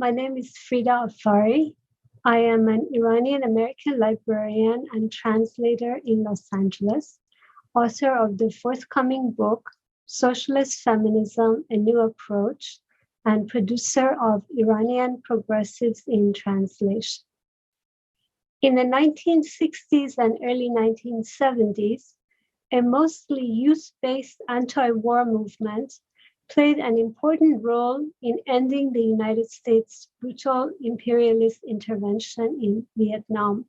my name is Frieda Afary. I am an Iranian-American librarian and translator in Los Angeles, author of the forthcoming book, Socialist Feminism, A New Approach, and producer of Iranian Progressives in Translation. In the 1960s and early 1970s, a mostly youth-based anti-war movement played an important role in ending the United States' brutal imperialist intervention in Vietnam.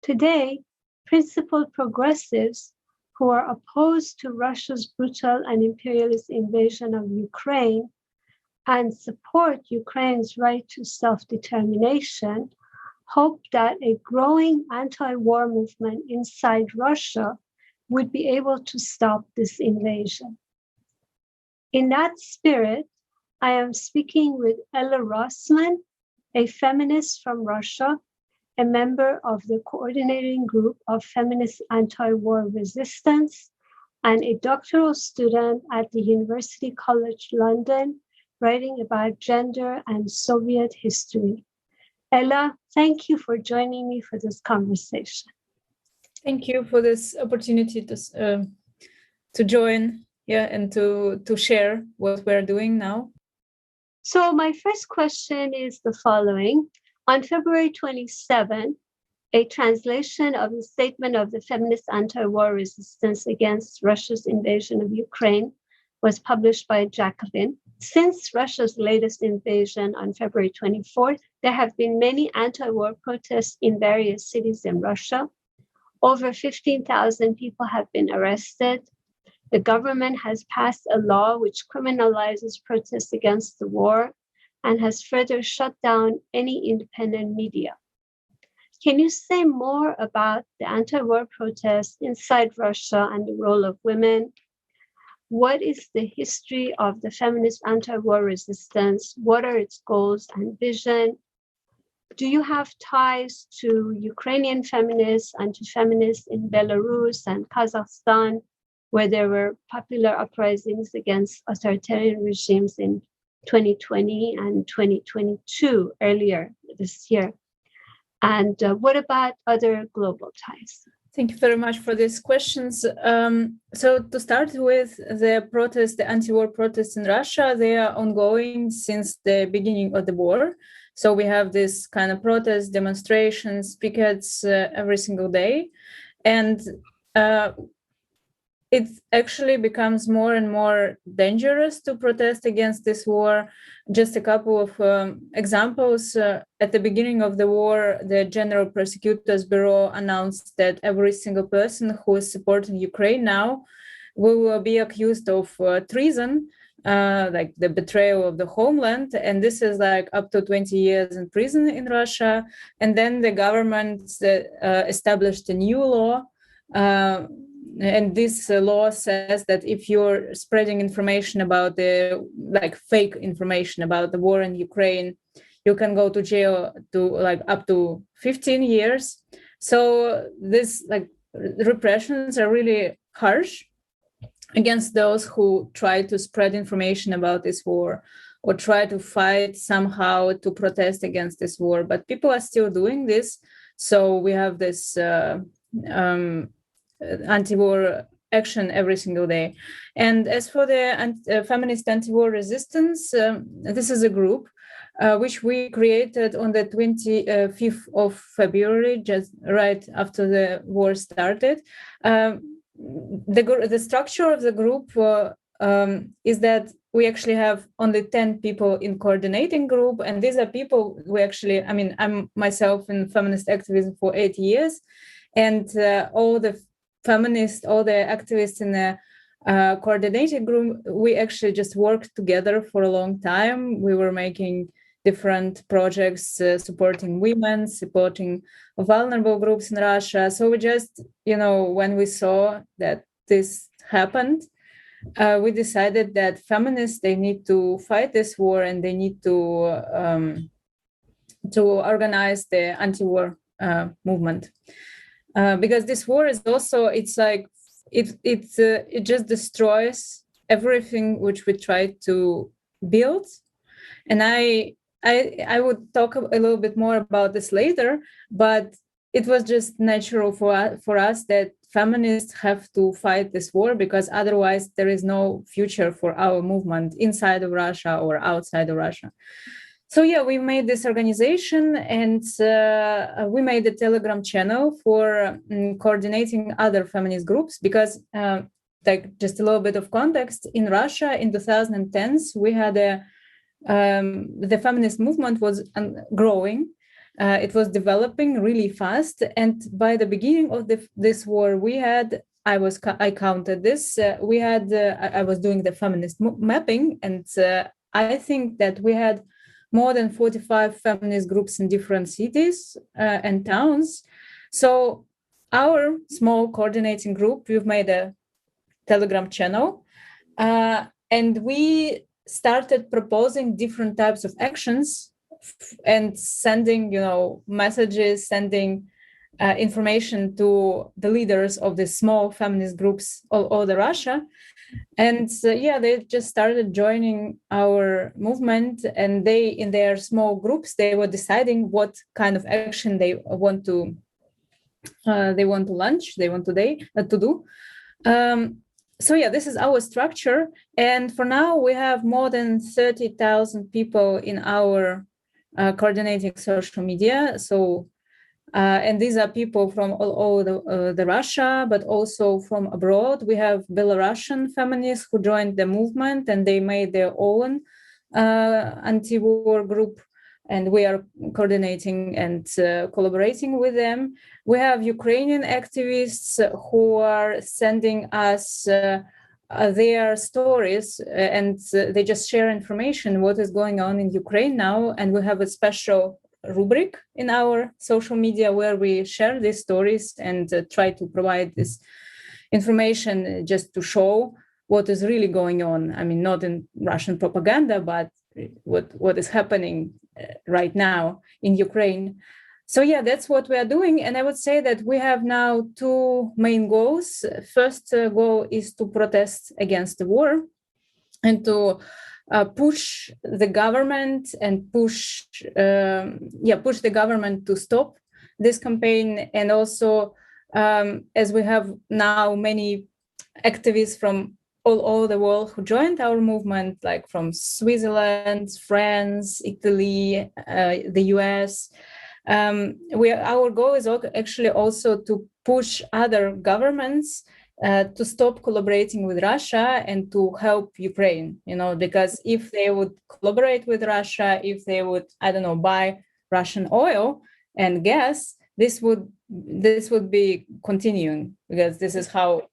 Today, principled progressives who are opposed to Russia's brutal and imperialist invasion of Ukraine and support Ukraine's right to self-determination hope that a growing anti-war movement inside Russia would be able to stop this invasion. In that spirit, I am speaking with Ella Rossman, a feminist from Russia, a member of the coordinating group of Feminist Anti-War Resistance, and a doctoral student at the University College London, writing about gender and Soviet history. Ella, thank you for joining me for this conversation. Thank you for this opportunity to join. And to share what we're doing now. So my first question is the following. On February 27, a translation of the statement of the Feminist Anti-War Resistance against Russia's invasion of Ukraine was published by Jacobin. Since Russia's latest invasion on February 24th, there have been many anti-war protests in various cities in Russia. Over 15,000 people have been arrested. The government has passed a law which criminalizes protests against the war and has further shut down any independent media. Can you say more about the anti-war protests inside Russia and the role of women? What is the history of the feminist anti-war resistance? What are its goals and vision? Do you have ties to Ukrainian feminists and to feminists in Belarus and Kazakhstan, where there were popular uprisings against authoritarian regimes in 2020 and 2022 earlier this year? And what about other global ties? Thank you very much for these questions. So to start with, the protests, the anti-war protests in Russia, they are ongoing since the beginning of the war. So we have this kind of protests, demonstrations, pickets every single day. And it actually becomes more and more dangerous to protest against this war. Just a couple of examples. At the beginning of the war, the General Prosecutor's Bureau announced that every single person who is supporting Ukraine now will be accused of treason, like the betrayal of the homeland. And this is like up to 20 years in prison in Russia. And then the government established a new law. And this law says that if you're spreading information about fake information about the war in Ukraine, you can go to jail to up to 15 years. So this repressions are really harsh against those who try to spread information about this war or try to fight somehow to protest against this war. But people are still doing this. So we have this anti-war action every single day. And as for the Feminist Anti-War Resistance, this is a group which we created on the 25th of February, just right after the war started. The structure of the group is that we actually have only 10 people in coordinating group. And these are people I'm myself in feminist activism for 8 years. And all the activists in the coordinated group, we actually just worked together for a long time. We were making different projects, supporting women, supporting vulnerable groups in Russia. So we just, when we saw that this happened, we decided that feminists, they need to fight this war and they need to organize the anti-war movement. Because this war is also, it just destroys everything which we try to build. And I I would talk a little bit more about this later, but it was just natural for us that feminists have to fight this war, because otherwise there is no future for our movement inside of Russia or outside of Russia. So yeah, we made this organization, and we made a Telegram channel for coordinating other feminist groups, because like just a little bit of context, in Russia in 2010s, we had the feminist movement was growing. It was developing really fast. And by the beginning of this war, we had, I counted this, we had, I was doing the feminist mapping, and I think that we had more than 45 feminist groups in different cities and towns. So our small coordinating group, we've made a Telegram channel, and we started proposing different types of actions and sending, messages, sending information to the leaders of the small feminist groups all over Russia. And they just started joining our movement, and they, in their small groups, they were deciding what kind of action they want to do. This is our structure. And for now, we have more than 30,000 people in our coordinating social media. So, and these are people from all over the Russia, but also from abroad. We have Belarusian feminists who joined the movement, and they made their own anti-war group, and we are coordinating and collaborating with them. We have Ukrainian activists who are sending us their stories, and they just share information, what is going on in Ukraine now. And we have a special rubric in our social media where we share these stories and try to provide this information just to show what is really going on. I mean, not in Russian propaganda, but what is happening right now in Ukraine. So yeah, that's what we are doing. And I would say that we have now two main goals. First goal is to protest against the war and to push the government and push the government to stop this campaign. And also, as we have now many activists from all over the world who joined our movement, like from Switzerland, France, Italy, the US. Our goal is actually also to push other governments to stop collaborating with Russia and to help Ukraine, because if they would collaborate with Russia, if they would, buy Russian oil and gas, this would be continuing, because this is how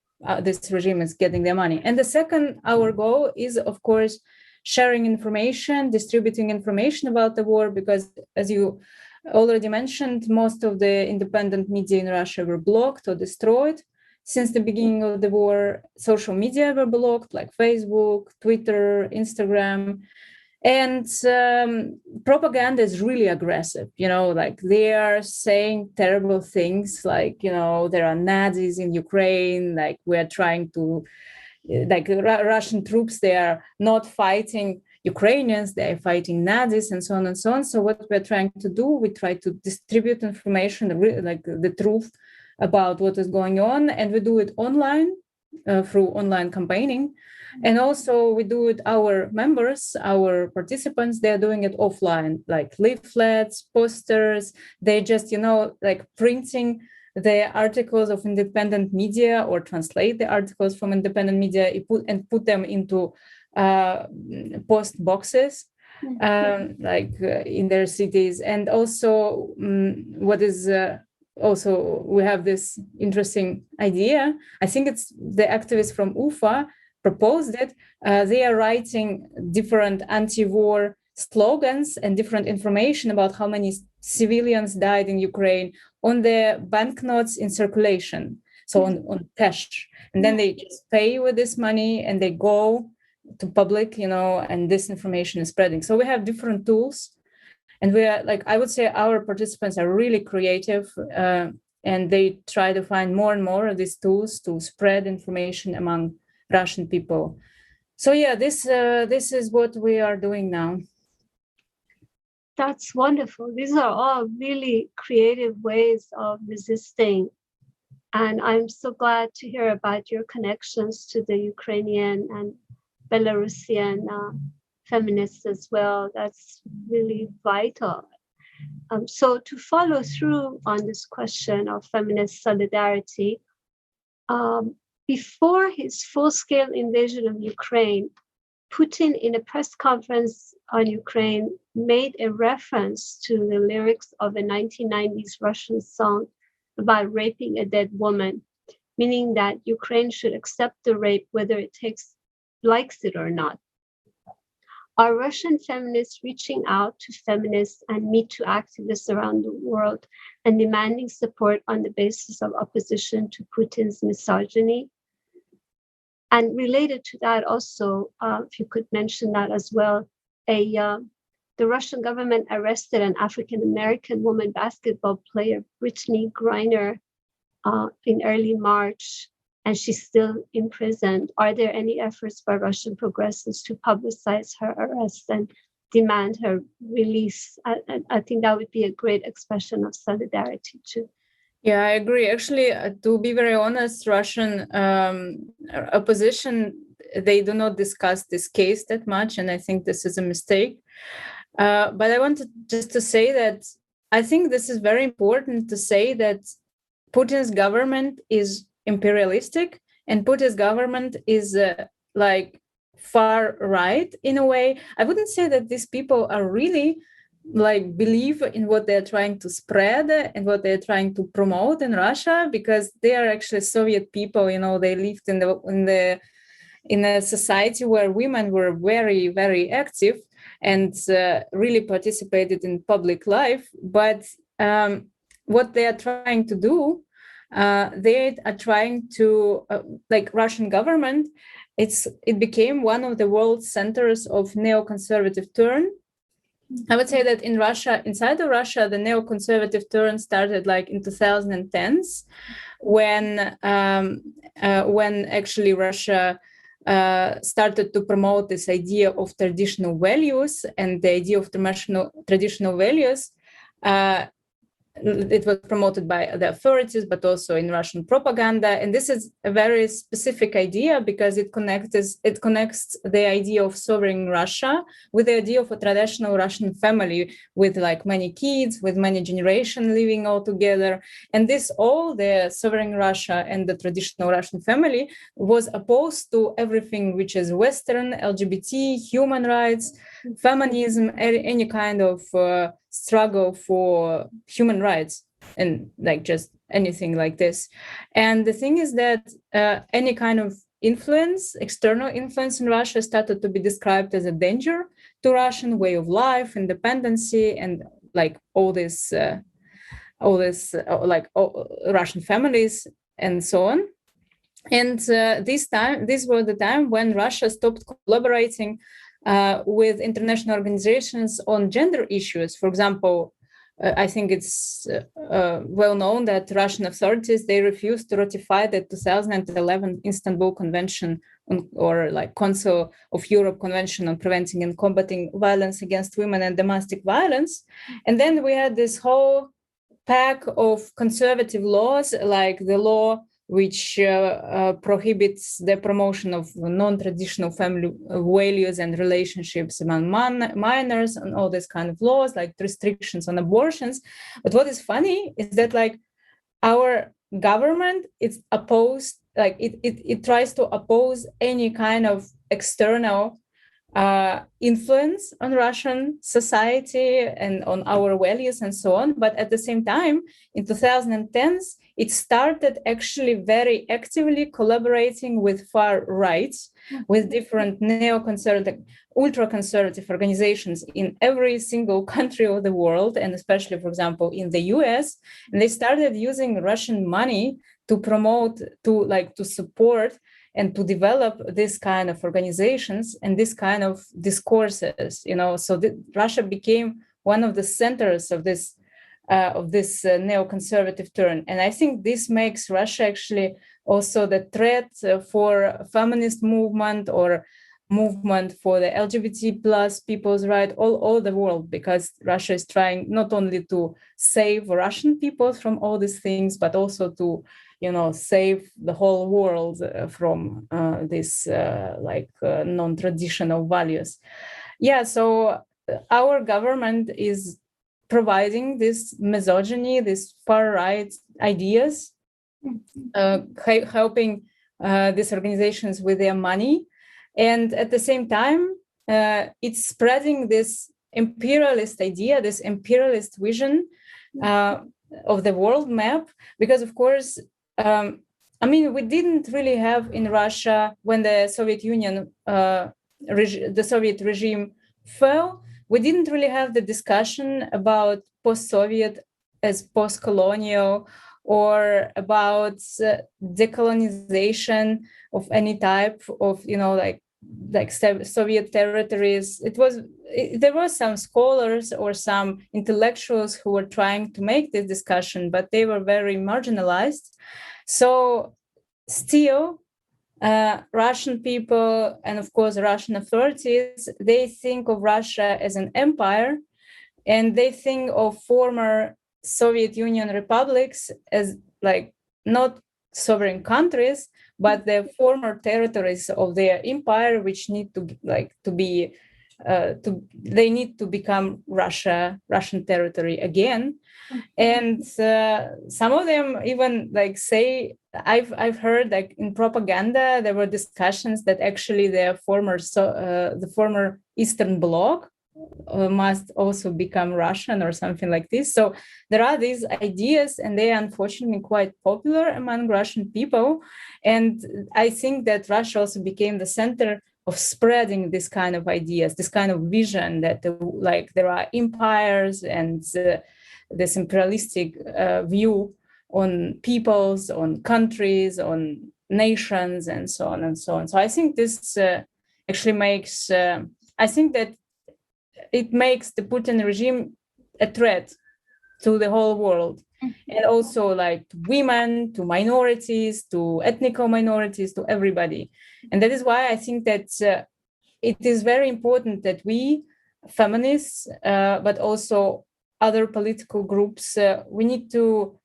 this regime is getting their money. And the second, our goal is, of course, sharing information, distributing information about the war, because as you already mentioned, most of the independent media in Russia were blocked or destroyed. Since the beginning of the war, social media were blocked, like Facebook, Twitter, Instagram. And propaganda is really aggressive, like they are saying terrible things, like, there are Nazis in Ukraine, like we're trying to, like Russian troops, they are not fighting Ukrainians, they're fighting Nazis, and so on and so on. So what we're trying to do, we try to distribute information, like the truth about what is going on, and we do it online through online campaigning. And also we do it, our members, our participants, they're doing it offline, like leaflets, posters. They just, like printing the articles of independent media or translate the articles from independent media and put them into post boxes, in their cities. And also also we have this interesting idea. I think it's the activists from UFA proposed it. They are writing different anti-war slogans and different information about how many civilians died in Ukraine on the banknotes in circulation, so on cash. And then they just pay with this money and they go to public, and this information is spreading. So we have different tools. And we are, like, I would say our participants are really creative, and they try to find more and more of these tools to spread information among Russian people. So yeah, this is what we are doing now. That's wonderful. These are all really creative ways of resisting. And I'm so glad to hear about your connections to the Ukrainian and Belarusian feminists as well. That's really vital. So to follow through on this question of feminist solidarity, before his full-scale invasion of Ukraine, Putin, in a press conference on Ukraine, made a reference to the lyrics of a 1990s Russian song about raping a dead woman, meaning that Ukraine should accept the rape whether it likes it or not. Are Russian feminists reaching out to feminists and Me Too activists around the world and demanding support on the basis of opposition to Putin's misogyny? And related to that also, if you could mention that as well, the Russian government arrested an African-American woman basketball player, Brittany Griner, in early March, and she's still imprisoned. Are there any efforts by Russian progressives to publicize her arrest and demand her release? I think that would be a great expression of solidarity too. Yeah, I agree. Actually, to be very honest, Russian opposition, they do not discuss this case that much, and I think this is a mistake. But I wanted just to say that I think this is very important to say that Putin's government is imperialistic, and Putin's government is like far right in a way. I wouldn't say that these people are really like believe in what they're trying to spread and what they're trying to promote in Russia, because they are actually Soviet people. You know, they lived in a society where women were very, very active and really participated in public life. But what they are trying to do, they are trying to like Russian government. It became one of the world centers of neoconservative turn. I would say that in Russia, inside of Russia, the neoconservative turn started like in 2010s, when actually Russia started to promote this idea of traditional values, and the idea of traditional values. It was promoted by the authorities, but also in Russian propaganda. And this is a very specific idea because it connects the idea of sovereign Russia with the idea of a traditional Russian family with like many kids, with many generations living all together. And this all, the sovereign Russia and the traditional Russian family, was opposed to everything which is Western, LGBT, human rights, feminism, any kind of struggle for human rights, and like just anything like this. And the thing is that any kind of influence, external influence in Russia, started to be described as a danger to Russian way of life, independency, and like all this Russian families and so on. And this was the time when Russia stopped collaborating with international organizations on gender issues. For example, I think it's well known that Russian authorities, they refused to ratify the 2011 Istanbul Convention or like Council of Europe Convention on Preventing and Combating Violence Against Women and Domestic Violence. And then we had this whole pack of conservative laws, like the law which prohibits the promotion of non-traditional family values and relationships among minors, and all these kind of laws, like restrictions on abortions. But what is funny is that like our government is opposed, like it tries to oppose any kind of external influence on Russian society and on our values and so on. But at the same time, in 2010s, it started actually very actively collaborating with far rights, with different neoconservative, ultra-conservative organizations in every single country of the world, and especially, for example, in the US. And they started using Russian money to promote, to support and to develop this kind of organizations and this kind of discourses, So Russia became one of the centers of this neoconservative turn. And I think this makes Russia actually also the threat for feminist movement or movement for the LGBT plus people's right all the world, because Russia is trying not only to save Russian people from all these things, but also to, save the whole world from these non-traditional values. Yeah, so our government is providing this misogyny, this far right ideas, helping these organizations with their money. And at the same time, it's spreading this imperialist idea, this imperialist vision of the world map, because of course, we didn't really have in Russia, when the Soviet Union, the Soviet regime fell, we didn't really have the discussion about post-Soviet as post-colonial, or about decolonization of any type of, like Soviet territories. There were some scholars or some intellectuals who were trying to make this discussion, but they were very marginalized. So still, Russian people, and of course Russian authorities, they think of Russia as an empire, and they think of former Soviet Union republics as like not sovereign countries, but the former territories of their empire, which need to they need to become Russian territory again. And some of them even say, I've heard like in propaganda there were discussions that actually the former Eastern Bloc must also become Russian or something like this. So there are these ideas, and they are unfortunately quite popular among Russian people. And I think that Russia also became the center of spreading this kind of ideas, this kind of vision that there are empires, and this imperialistic view on peoples, on countries, on nations, and so on and so on. So I think this actually makes, I think that it makes the Putin regime a threat to the whole world, and also to women, to minorities, to ethnical minorities, to everybody. And that is why I think that it is very important that we feminists, but also other political groups, we need to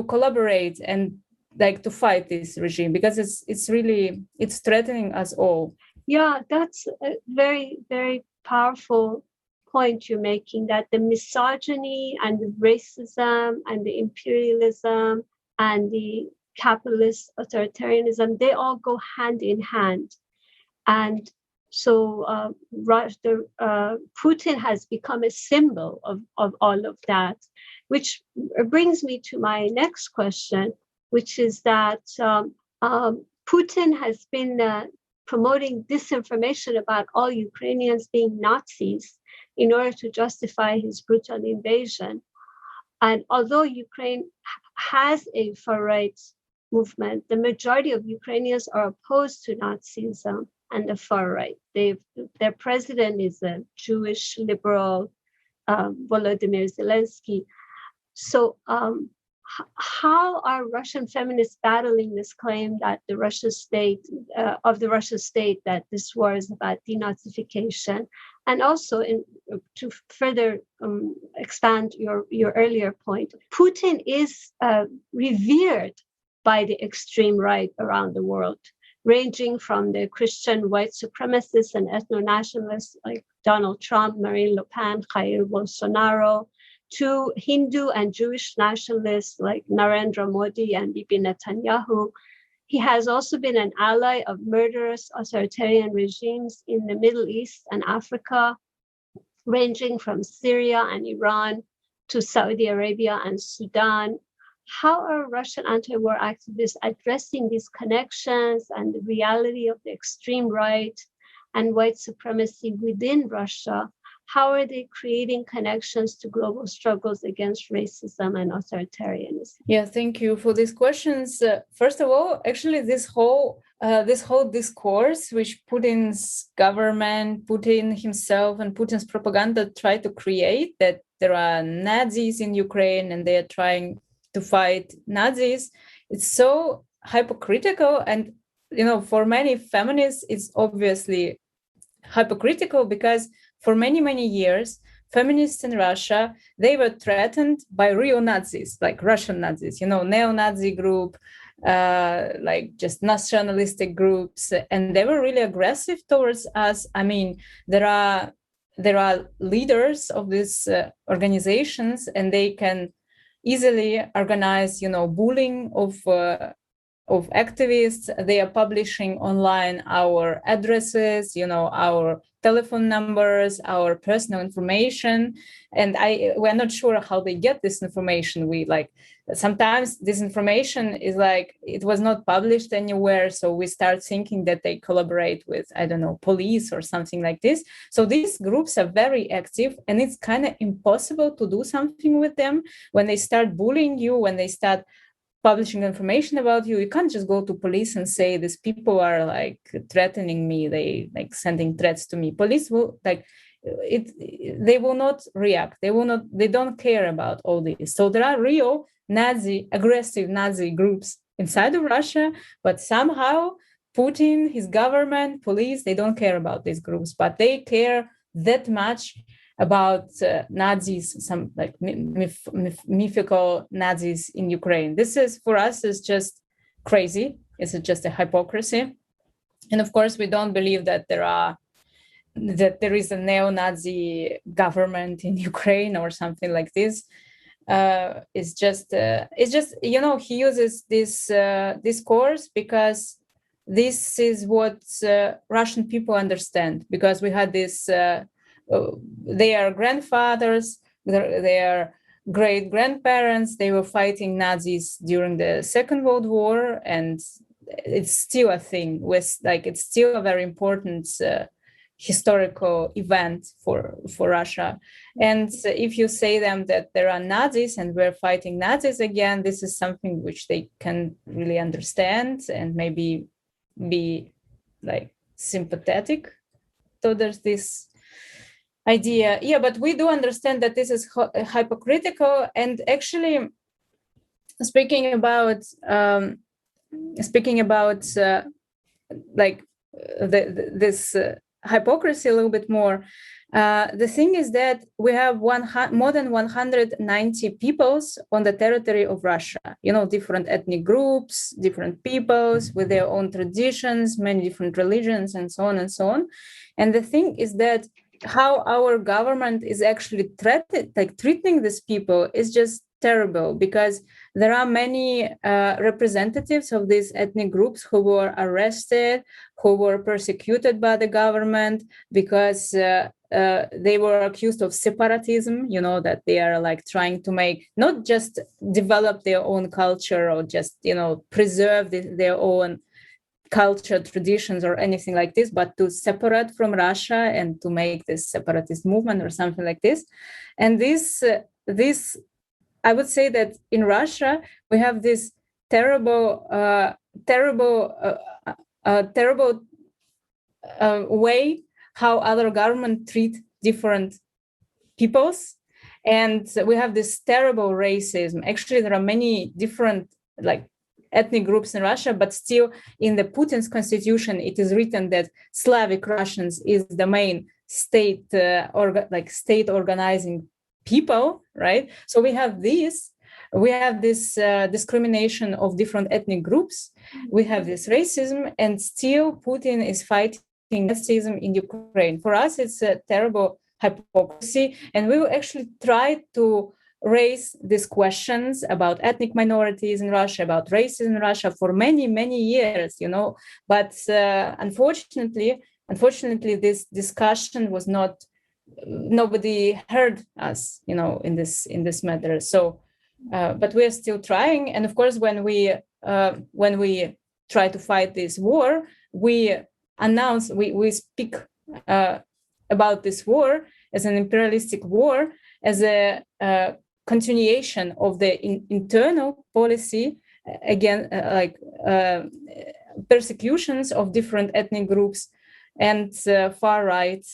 collaborate and to fight this regime, because it's threatening us all. Yeah, that's a very, very powerful point you're making, that the misogyny and the racism and the imperialism and the capitalist authoritarianism, they all go hand in hand. And so Putin has become a symbol of all of that, which brings me to my next question, which is that Putin has been promoting disinformation about all Ukrainians being Nazis in order to justify his brutal invasion. And although Ukraine has a far-right movement, the majority of Ukrainians are opposed to Nazism and the far-right. Their president is a Jewish liberal, Volodymyr Zelensky. So how are Russian feminists battling this claim that the Russian state that this war is about denazification? And also, to further expand your earlier point, Putin is revered by the extreme right around the world, ranging from the Christian white supremacists and ethno-nationalists like Donald Trump, Marine Le Pen, Jair Bolsonaro, to Hindu and Jewish nationalists like Narendra Modi and Bibi Netanyahu. He has also been an ally of murderous authoritarian regimes in the Middle East and Africa, ranging from Syria and Iran to Saudi Arabia and Sudan. How are Russian anti-war activists addressing these connections and the reality of the extreme right and white supremacy within Russia? How are they creating connections to global struggles against racism and authoritarianism? Yeah, thank you for these questions. First of all, actually, this whole discourse, which Putin's government, Putin himself, and Putin's propaganda try to create, that there are Nazis in Ukraine and they are trying to fight Nazis, it's so hypocritical, and for many feminists, it's obviously hypocritical, because for many, many years, feminists in Russia, they were threatened by real Nazis, like Russian Nazis, neo-Nazi group, like just nationalistic groups, and they were really aggressive towards us. I mean, there are leaders of these organizations, and they can easily organize, bullying of activists. They are publishing online our addresses, our telephone numbers, our personal information, and we're not sure how they get this information. Sometimes this information is like, it was not published anywhere, so we start thinking that they collaborate with, I don't know, police or something like this. So these groups are very active, and it's kind of impossible to do something with them when they start bullying you, when they start publishing information about you. You can't just go to police and say, these people are like threatening me, they like sending threats to me. Police will they will not react. They don't care about all this. So there are real aggressive Nazi groups inside of Russia, but somehow Putin, his government, police, they don't care about these groups, but they care that much about Nazis, some like mythical Nazis in Ukraine. This is, for us, is just crazy. It's just a hypocrisy. And of course, we don't believe that there is a neo-Nazi government in Ukraine or something like this. It's just he uses this discourse because this is what Russian people understand, because we had this their grandfathers, their great grandparents, they were fighting Nazis during the Second World War, and it's still a thing. It's still a very important historical event for Russia. And if you say them that there are Nazis and we're fighting Nazis again, this is something which they can really understand and maybe be like sympathetic. So there's this idea. Yeah, but we do understand that this is hypocritical. And actually, speaking about this hypocrisy a little bit more, the thing is that we have more than 190 peoples on the territory of Russia, different ethnic groups, different peoples with their own traditions, many different religions, and so on and so on. And the thing is that how our government is actually treating these people is just terrible, because there are many representatives of these ethnic groups who were arrested, who were persecuted by the government because they were accused of separatism, that they are like trying to make, not just develop their own culture or just, preserve their own culture, traditions, or anything like this, but to separate from Russia and to make this separatist movement or something like this. And this I would say that in Russia we have this terrible way how other government treat different peoples, and we have this terrible racism. Actually, there are many different ethnic groups in Russia, but still in the Putin's constitution, it is written that Slavic Russians is the main state state organizing people, right? So we have this discrimination of different ethnic groups. We have this racism, and still Putin is fighting racism in Ukraine. For us, it's a terrible hypocrisy, and we will actually try to raise these questions about ethnic minorities in Russia, about racism in Russia for many, many years, But unfortunately, this discussion was not. Nobody heard us, in this matter. So, but we are still trying. And of course, when we try to fight this war, we announce, we speak about this war as an imperialistic war, as a continuation of the internal policy again, persecutions of different ethnic groups and far right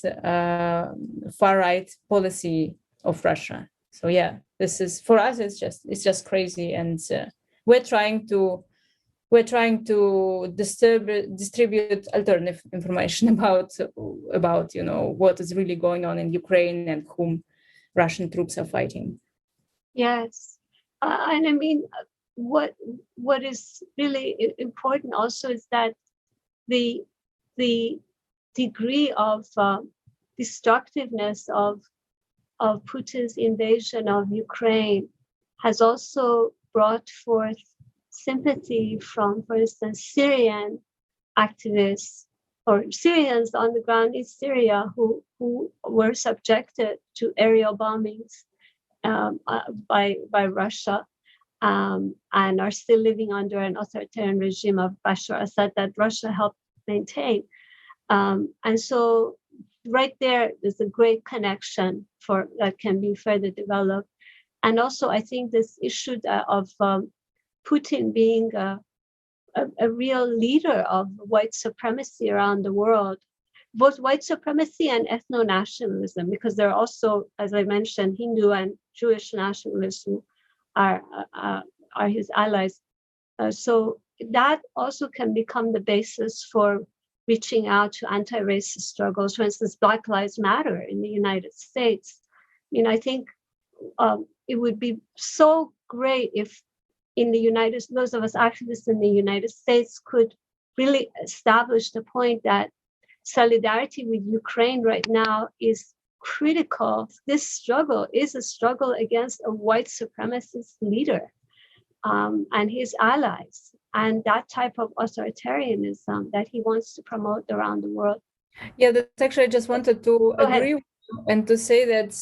policy of Russia. So yeah, this is, for us, it's just crazy, and we're trying to we're trying to distribute alternative information about what is really going on in Ukraine and whom Russian troops are fighting. Yes, and I mean, what is really important also is that the degree of destructiveness of Putin's invasion of Ukraine has also brought forth sympathy from, for instance, Syrian activists or Syrians on the ground in Syria who were subjected to aerial bombings by Russia and are still living under an authoritarian regime of Bashar Assad that Russia helped maintain. And so right there's a great connection that can be further developed. And also, I think this issue of Putin being a real leader of white supremacy around the world, both white supremacy and ethno-nationalism, because there are also, as I mentioned, Hindu and Jewish nationalists who are his allies. So that also can become the basis for reaching out to anti-racist struggles. For instance, Black Lives Matter in the United States. I think it would be so great if those of us activists in the United States could really establish the point that solidarity with Ukraine right now is critical. This struggle is a struggle against a white supremacist leader and his allies, and that type of authoritarianism that he wants to promote around the world. Yeah, that's actually, I just wanted to agree with you and to say that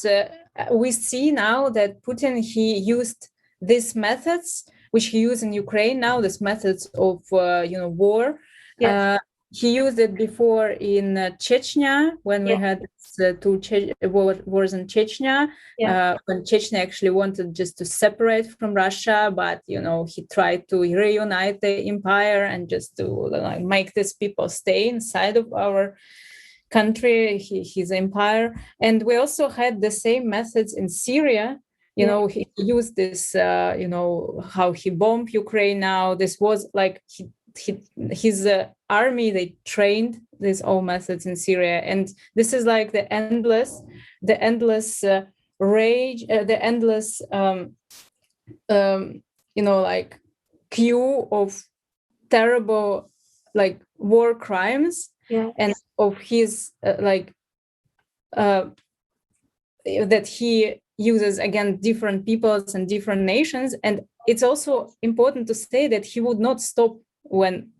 we see now that Putin, he used these methods, which he used in Ukraine now, these methods of, war. Yes. He used it before in Chechnya when we had two wars in Chechnya, when Chechnya actually wanted just to separate from Russia, but he tried to reunite the empire and just to make these people stay inside of our country, his empire. And we also had the same methods in Syria. He used this, how he bombed Ukraine now. This was like his army, they trained these all methods in Syria. And this is like the endless rage, the endless, like queue of terrible, like war crimes and of his, that he uses against different peoples and different nations. And it's also important to say that he would not stop when,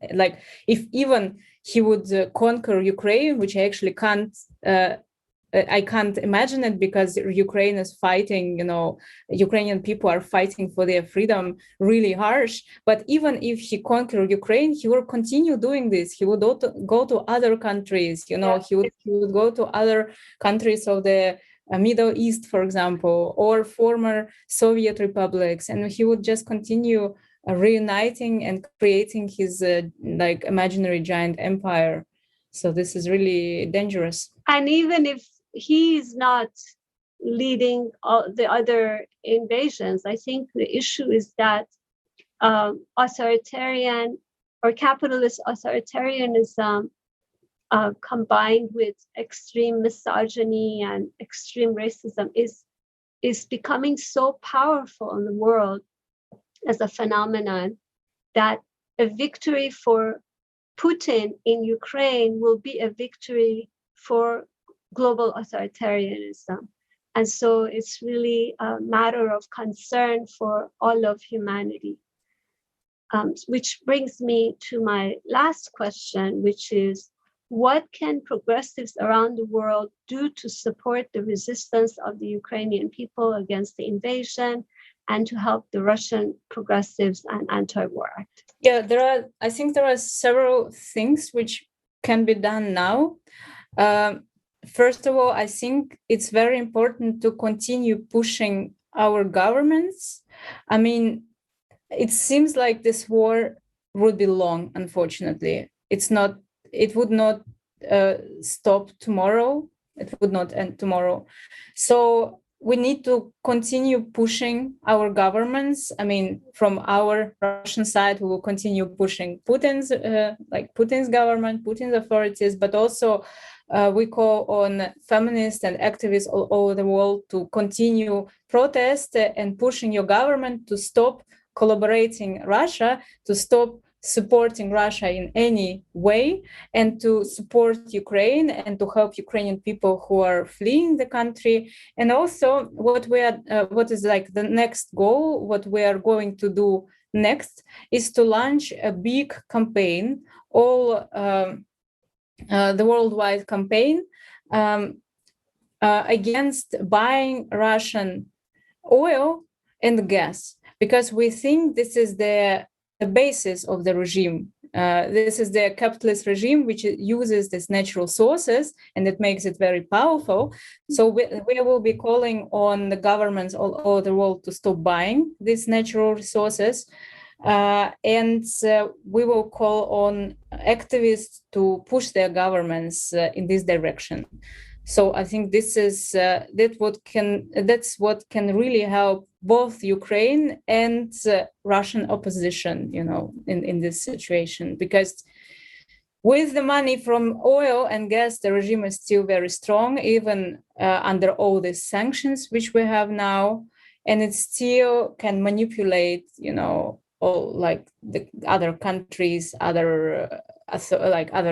if even he would conquer Ukraine, which I actually I can't imagine it, because Ukraine is fighting, Ukrainian people are fighting for their freedom really harsh. But even if he conquered Ukraine, he will continue doing this. He would go to other countries, he would go to other countries of the Middle East, for example, or former Soviet republics. And he would just continue reuniting and creating his imaginary giant empire. So this is really dangerous. And even if he's not leading all the other invasions, I think the issue is that authoritarian or capitalist authoritarianism combined with extreme misogyny and extreme racism is becoming so powerful in the world as a phenomenon that a victory for Putin in Ukraine will be a victory for global authoritarianism. And so it's really a matter of concern for all of humanity. Which brings me to my last question, which is, what can progressives around the world do to support the resistance of the Ukrainian people against the invasion and to help the Russian progressives and anti-war activists? Yeah, I think there are several things which can be done now. First of all, I think it's very important to continue pushing our governments. I mean, it seems like this war would be long, unfortunately. It would not stop tomorrow. It would not end tomorrow. So we need to continue pushing our governments. I mean, from our Russian side, we will continue pushing Putin's government, Putin's authorities, but also we call on feminists and activists all over the world to continue protest and pushing your government to stop collaborating Russia, to stop supporting Russia in any way, and to support Ukraine and to help Ukrainian people who are fleeing the country. And also, what is like the next goal, what we are going to do next, is to launch a big campaign, the worldwide campaign against buying Russian oil and gas, because we think this is the basis of the regime. This is the capitalist regime which uses these natural sources, and it makes it very powerful. So we will be calling on the governments all over the world to stop buying these natural resources. And we will call on activists to push their governments in this direction. So I think this is that's what can really help both Ukraine and Russian opposition, in this situation, because with the money from oil and gas, the regime is still very strong, even under all these sanctions which we have now, and it still can manipulate, all like the other countries, other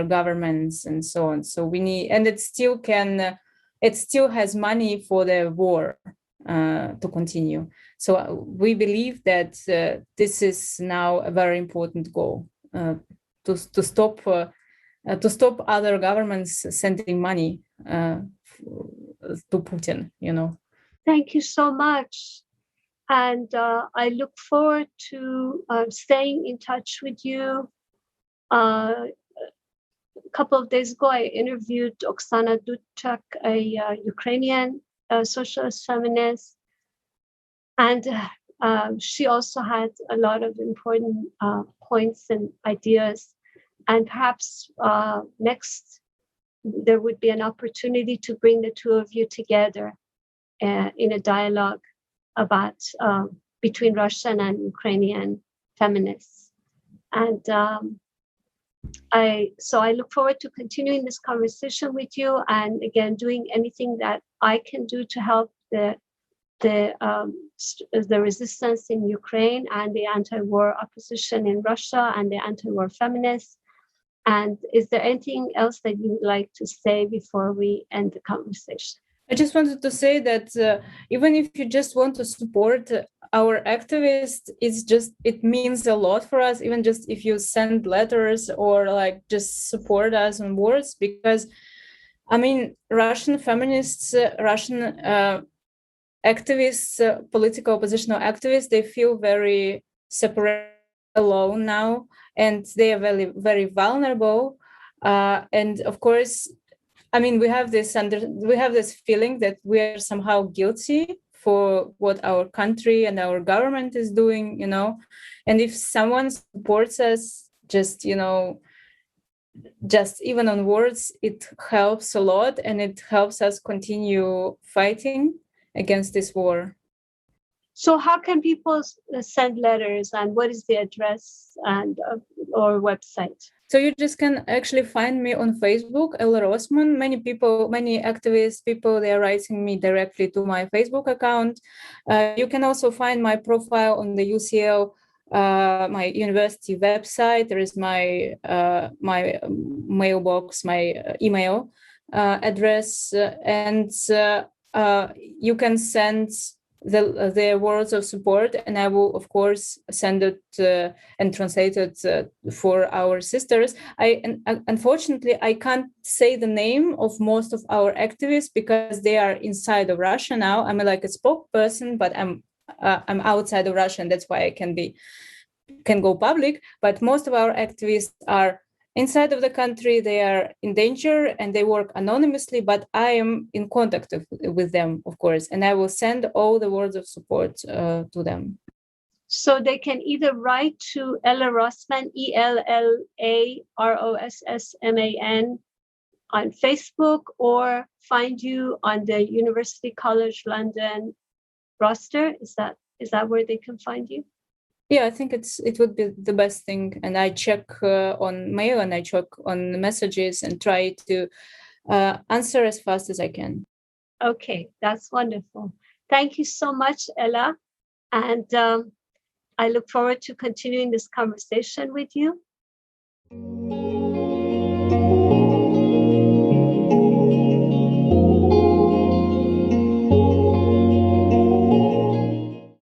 governments, and so on. So we need, and it still has money for the war to continue. So we believe that this is now a very important goal, to stop other governments sending money to Putin. Thank you so much. And I look forward to staying in touch with you. A couple of days ago, I interviewed Oksana Dudchak, a Ukrainian socialist feminist. And she also had a lot of important points and ideas. And perhaps next, there would be an opportunity to bring the two of you together in a dialogue about between Russian and Ukrainian feminists. And I look forward to continuing this conversation with you, and again, doing anything that I can do to help the resistance in Ukraine and the anti-war opposition in Russia and the anti-war feminists. And is there anything else that you'd like to say before we end the conversation? I just wanted to say that even if you just want to support our activists, it means a lot for us, even just if you send letters or like just support us on words, because I mean, Russian feminists, Russian activists, political oppositional activists, they feel very separate, alone now, and they are very, very vulnerable. And of course, I mean, we have this feeling that we are somehow guilty for what our country and our government is doing, And if someone supports us, just even on words, it helps a lot, and it helps us continue fighting against this war. So how can people send letters, and what is the address and or website? So you just can actually find me on Facebook, Ella Rossman. Many activist people, they are writing me directly to my Facebook account. You can also find my profile on the UCL, my university website. There is my mailbox, my email address, and you can send the words of support, and I will of course send it and translate it for our sisters. Unfortunately I can't say the name of most of our activists because they are inside of Russia now. I'm like a spokesperson, but I'm outside of Russia, and that's why I can go public. But most of our activists are inside of the country. They are in danger and they work anonymously, but I am in contact with them, of course, and I will send all the words of support to them. So they can either write to Ella Rossman, ELLAROSSMAN on Facebook or find you on the University College London roster? Is that where they can find you? Yeah, I think it would be the best thing. And I check on mail and I check on messages and try to answer as fast as I can. Okay, that's wonderful. Thank you so much, Ella. And I look forward to continuing this conversation with you.